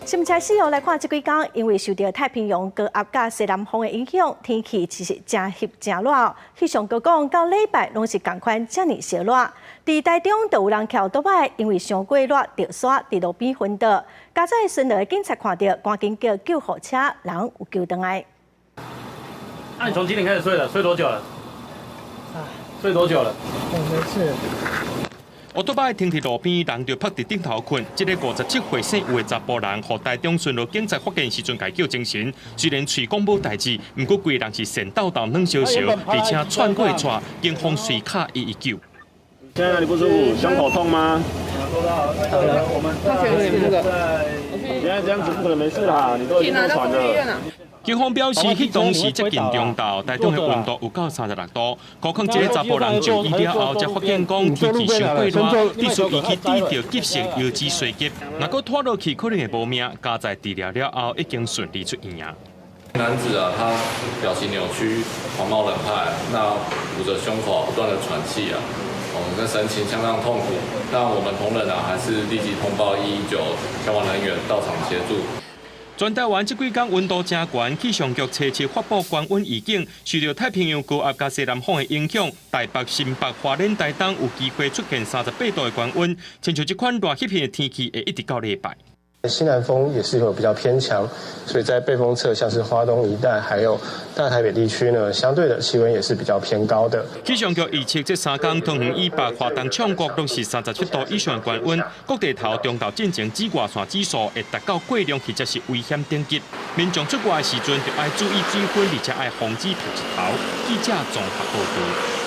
星期四来看这几天，因为受到太平洋高压甲西南风的影响，天气其实真热真热。气象局讲，到礼拜拢是同款遮尔烧热。伫台中就有人翘倒摆，因为伤过热，着煞伫路边昏倒。加在巡逻的警察看到，赶紧叫救护车，人有救回来。那你从几点开始睡的？睡多久了？睡多久了？没事。 乌托邦停伫路边，人就趴伫顶头困。这个57岁姓吴的查甫人，互台中巡逻警察发现时阵，解救精神。虽然喙讲无代志，不过规人是神叨叨、软烧烧，而且喘过喘，警方随卡一救。现在哪里不舒服？胸口痛吗？好了，我们现在这样子不可能没事啦，你都已经坐船了。 警方表示，迄当时接近中昼，台中的温度有到36度。何况这个查甫人就医了后，才发现讲天气伤过热，必须移去治疗急性腰肌衰竭。若搁拖落去，可能会无命。加在治疗了后，已经顺利出院啊。男子啊，他表情扭曲，狂冒冷汗，那捂着胸口不断的喘气啊，那神情相当痛苦。那我们同仁啊，还是立即通报119消防人员到场协助。 全台湾这几天温度真悬，气象局初七发布高温预警，受到太平洋高压加西南风的影响，台北、新北、花莲、台东有机会出现38度的高温。亲像这款热气片的天气会一直到礼拜。 西南风也是有比较偏强，所以在背风侧，像是花东一带，还有大台北地区呢，相对的气温也是比较偏高的。气象局预测这3天桃园以北、花东、唱国都是37度以上的高温，各地头中岛进前紫外线指数会达到过量或者是危险等级。民众出外的时阵，就要注意水分，而且要防止晒日头。记者综合报道。